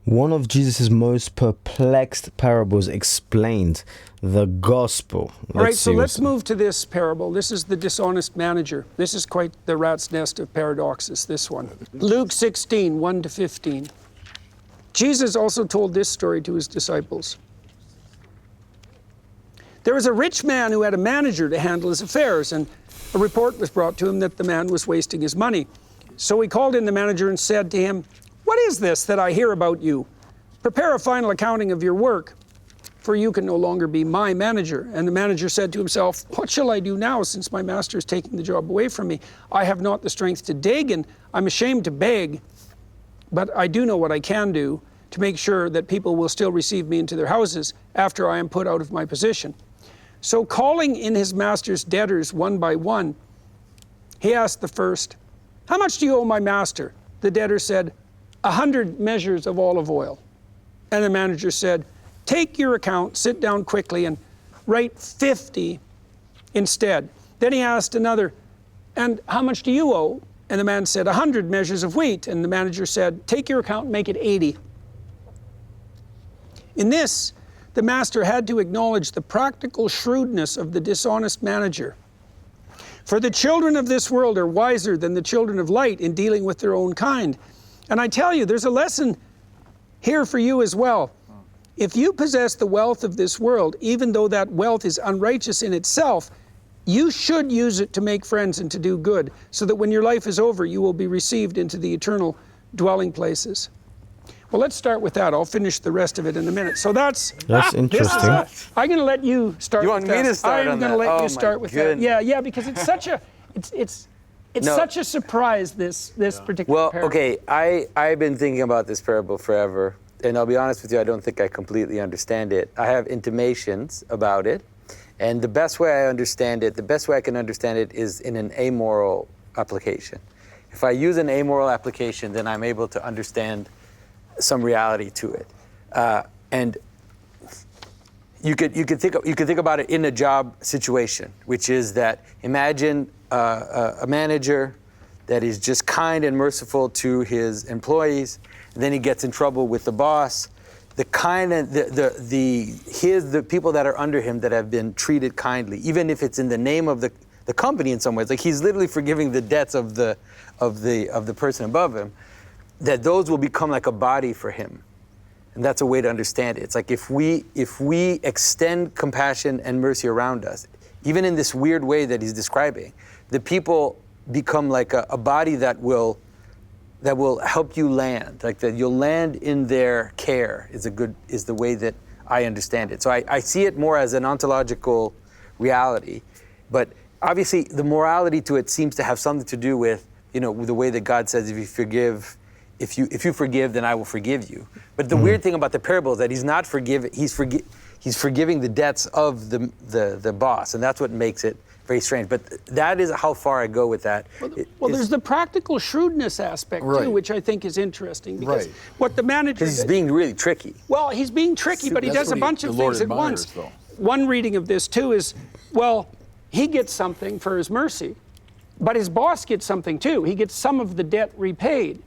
One of Jesus' most perplexed parables explained the gospel. All right, so let's move to this parable. This is the dishonest manager. This is quite the rat's nest of paradoxes, this one. Luke 16, 1 to 15. Jesus also told this story to his disciples. There was a rich man who had a manager to handle his affairs, and a report was brought to him that the man was wasting his money. So he called in the manager and said to him, "What is this that I hear about you? Prepare a final accounting of your work, for you can no longer be my manager." And the manager said to himself, "What shall I do now, since my master is taking the job away from me? I have not the strength to dig, and I'm ashamed to beg. But I do know what I can do to make sure that people will still receive me into their houses after I am put out of my position." So calling in his master's debtors one by one, he asked the first, "How much do you owe my master?" The debtor said, 100 measures of olive oil. And the manager said, "Take your account, sit down quickly, and write 50 instead." Then he asked another, "And how much do you owe?" And the man said, 100 measures of wheat. And the manager said, "Take your account and make it 80. In this, the master had to acknowledge the practical shrewdness of the dishonest manager. For the children of this world are wiser than the children of light in dealing with their own kind. And I tell you, there's a lesson here for you as well. If you possess the wealth of this world, even though that wealth is unrighteous in itself, you should use it to make friends and to do good, so that when your life is over, you will be received into the eternal dwelling places. Well, let's start with that. I'll finish the rest of it in a minute. So that's interesting. I'm going to let you start. You want me to start on that? I'm going to let you start with that. Yeah, because it's such a such a surprise. This particular parable. Okay, I've been thinking about this parable forever, and I'll be honest with you, I don't think I completely understand it. I have intimations about it, and the best way I can understand it is in an amoral application. If I use an amoral application, then I'm able to understand some reality to it, and you could think about it in a job situation, which is that imagine a manager that is just kind and merciful to his employees, and then he gets in trouble with the boss. The people that are under him that have been treated kindly, even if it's in the name of the company in some ways, like he's literally forgiving the debts of the person above him, that those will become like a body for him. And that's a way to understand it. It's like if we extend compassion and mercy around us, even in this weird way that he's describing, the people become like a body that will help you land, like that you'll land in their care is the way that I understand it. So I see it more as an ontological reality, but obviously the morality to it seems to have something to do with, with the way that God says, if you forgive, then I will forgive you. But the weird thing about the parable is that he's not forgiving, he's forgiving the debts of the boss, and that's what makes it very strange. But that is how far I go with that. Well, there's the practical shrewdness aspect too, which I think is interesting, because what the manager... Because he's being really tricky. Well, he's being tricky, but he does a bunch of things at once. One reading of this too is, well, he gets something for his mercy, but his boss gets something too. He gets some of the debt repaid.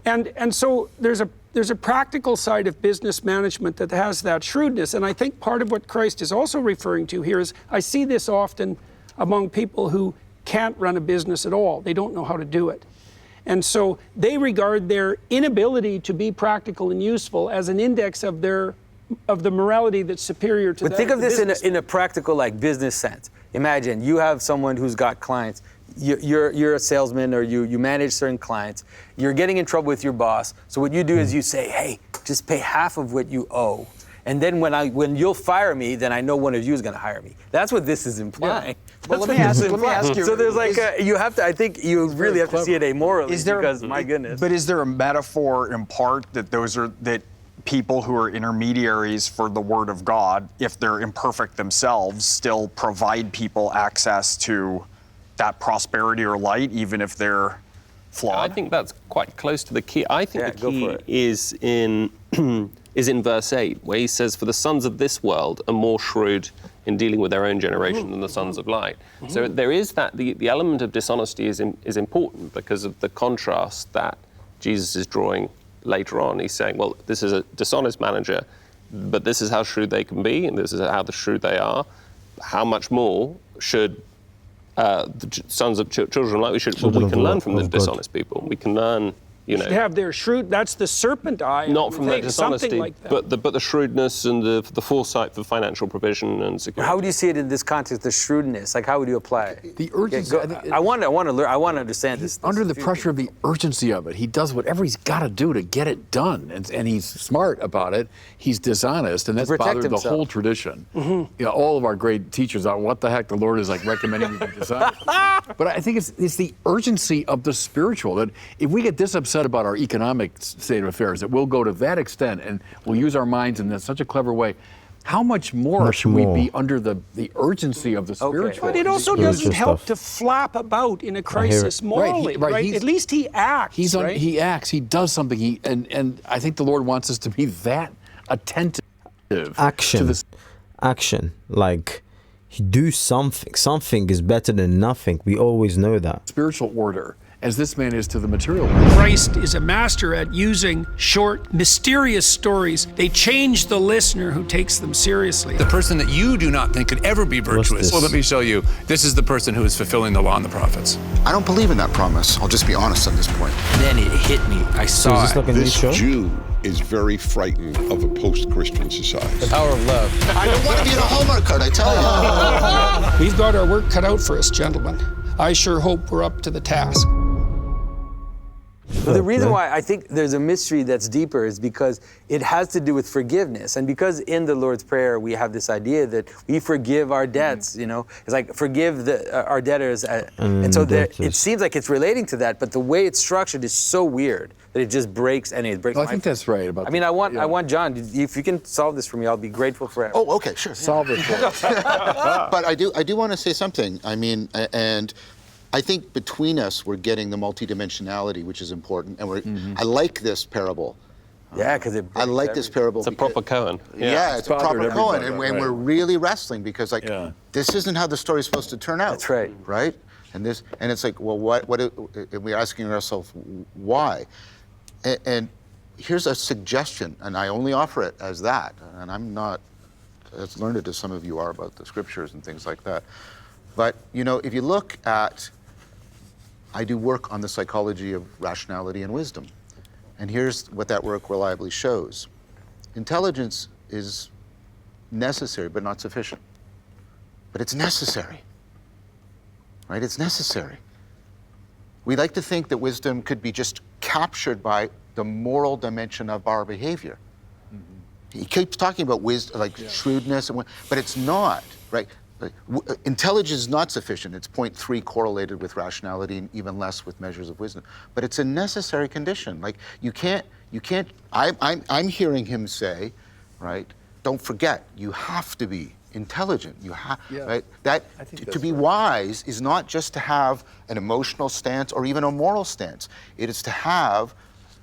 And so there's a practical side of business management that has that shrewdness. And I think part of what Christ is also referring to here is, I see this often among people who can't run a business at all. They don't know how to do it. And so they regard their inability to be practical and useful as an index of the morality that's superior to that. But think of this in a practical, like, business sense. Imagine you have someone who's got clients. You're a salesman, or you manage certain clients. You're getting in trouble with your boss. So what you do is you say, "Hey, just pay half of what you owe. And then when you'll fire me, then I know one of you is going to hire me." That's what this is implying. Yeah. Well, let me ask you. So there's I think you really have to see it amorally, because my goodness. But is there a metaphor in part that people who are intermediaries for the Word of God, if they're imperfect themselves, still provide people access to that prosperity or light, even if they're flawed? I think that's quite close to the key. I think the key is in verse 8, where he says, "For the sons of this world are more shrewd in dealing with their own generation than the sons of light." So there is that, the element of dishonesty is important because of the contrast that Jesus is drawing later on. He's saying, well, this is a dishonest manager, but this is how shrewd they can be, and this is how shrewd they are. How much more should the sons of children like we should? Well, we can learn from the dishonest people. We can learn, you know. Should have their shrewd. That's the serpent eye. Not from that dishonesty, like that. but the shrewdness and the foresight for financial provision and security. How would you see it in this context? The shrewdness, like how would you apply it? The urgency. I want to learn. I want to understand this. Under the pressure of the urgency of it, he does whatever he's got to do to get it done, and he's smart about it. He's dishonest, and that's bothered the whole tradition. You know, all of our great teachers are, what the heck, the Lord is like recommending you be dishonest. But I think it's the urgency of the spiritual that if we get this upset about our economic state of affairs, that we'll go to that extent and we'll use our minds in such a clever way. How much more should we be under the urgency of the spiritual? But it also doesn't help to flap about in a crisis morally, right? At least he acts. He acts. He does something. And I think the Lord wants us to be that attentive. Action. Like, do something. Something is better than nothing. We always know that. Spiritual order, as this man is to the material world. Christ is a master at using short, mysterious stories. They change the listener who takes them seriously. The person that you do not think could ever be virtuous. Well, let me show you. This is the person who is fulfilling the law and the prophets. I don't believe in that promise. I'll just be honest on this point. Then it hit me. I saw is this like a new show? Jew is very frightened of a post-Christian society. The power of love. I don't want to be in a Hallmark card, I tell you. We've got our work cut out for us, gentlemen. I sure hope we're up to the task. But the reason why I think there's a mystery that's deeper is because it has to do with forgiveness. And because in the Lord's Prayer we have this idea that we forgive our debts, you know. It's like forgive our debtors. And so it seems like it's relating to that, but the way it's structured is so weird that it just breaks and it breaks I think that's right. I mean, I want John, if you can solve this for me, I'll be grateful forever. Oh, okay, sure. Solve it for us. But I do want to say something. I mean, and I think between us, we're getting the multidimensionality, which is important, and I like this parable. Yeah, because I like this parable. It's a proper koan. Yeah, it's a proper koan, and we're really wrestling because this isn't how the story's supposed to turn out. That's right. Right, and it's like, well, what? And we're asking ourselves why, and here's a suggestion, and I only offer it as that, and I'm not as learned as some of you are about the scriptures and things like that, but you know, if you look at I do work on the psychology of rationality and wisdom. And here's what that work reliably shows. Intelligence is necessary, but not sufficient. But it's necessary, right? It's necessary. We like to think that wisdom could be just captured by the moral dimension of our behavior. He keeps talking about wisdom, like shrewdness, but it's not, right? Intelligence is not sufficient. It's 0.3 correlated with rationality and even less with measures of wisdom. But it's a necessary condition. Like you can't, I'm hearing him say, right, don't forget, you have to be intelligent. You have, right? To be wise is not just to have an emotional stance or even a moral stance. It is to have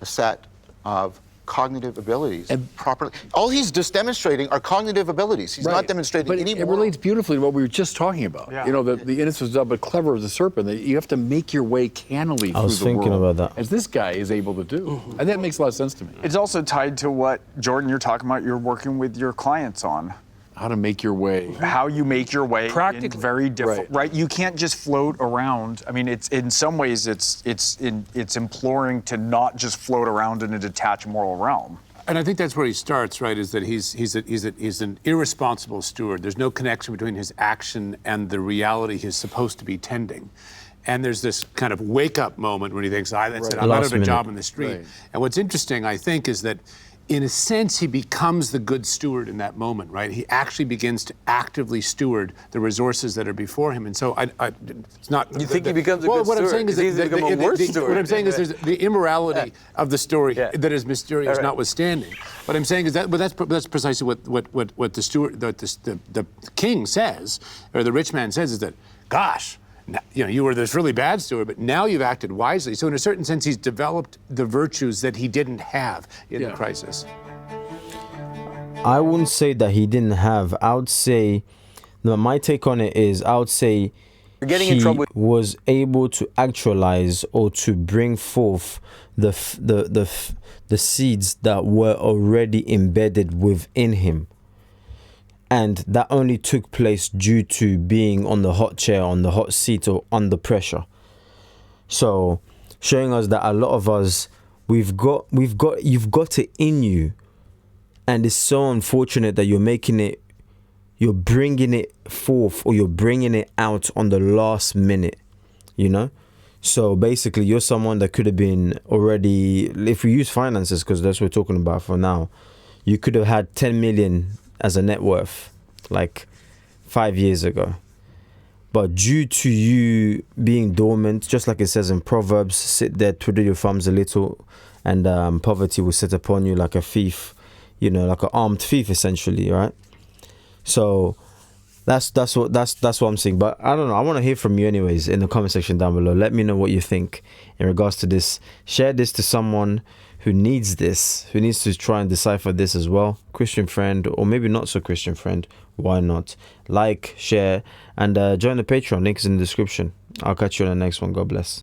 a set of cognitive abilities and properly. All he's just demonstrating are cognitive abilities. He's not demonstrating any it relates beautifully to what we were just talking about. Yeah. You know, the innocence of but clever as a serpent. That you have to make your way cannily through the world. I was thinking about that. As this guy is able to do. And that makes a lot of sense to me. It's also tied to what, Jordan, you're talking about, you're working with your clients on. How to make your way. How you make your way. Practically. Very difficult, right? You can't just float around. I mean, it's in some ways it's imploring to not just float around in a detached moral realm. And I think that's where he starts, right? Is that he's an irresponsible steward. There's no connection between his action and the reality he's supposed to be tending. And there's this kind of wake-up moment when he thinks, that's it, I'm out of a job in the street. Right. And what's interesting, I think, is that in a sense, he becomes the good steward in that moment, right? He actually begins to actively steward the resources that are before him. And so it's not... You think he becomes a good steward? What I'm saying is what I'm saying is there's the immorality of the story that is mysterious notwithstanding. What I'm saying is that's precisely what the steward, the king says, or the rich man says, is that, gosh, you know, you were this really bad steward, but now you've acted wisely. So in a certain sense, he's developed the virtues that he didn't have in the crisis. I wouldn't say that he didn't have. I would say, my take on it is, I would say You're getting in trouble. Was able to actualize or to bring forth the seeds that were already embedded within him. And that only took place due to being on the hot chair, on the hot seat, or under pressure. So, showing us that a lot of us, you've got it in you, and it's so unfortunate that you're bringing it forth, or you're bringing it out on the last minute, you know. So basically, you're someone that could have been already, if we use finances, because that's what we're talking about for now, you could have had 10 million as a net worth like 5 years ago. But due to you being dormant, just like it says in Proverbs, sit there, twiddle your thumbs a little, and poverty will sit upon you like a thief, you know, like an armed thief, essentially, right? So that's what I'm saying. But I don't know, I want to hear from you anyways in the comment section down below. Let me know what you think in regards to this. Share this to someone who needs this, who needs to try and decipher this as well. Christian friend, or maybe not so Christian friend. Why not? Like, share, and join the Patreon. Link is in the description. I'll catch you on the next one. God bless.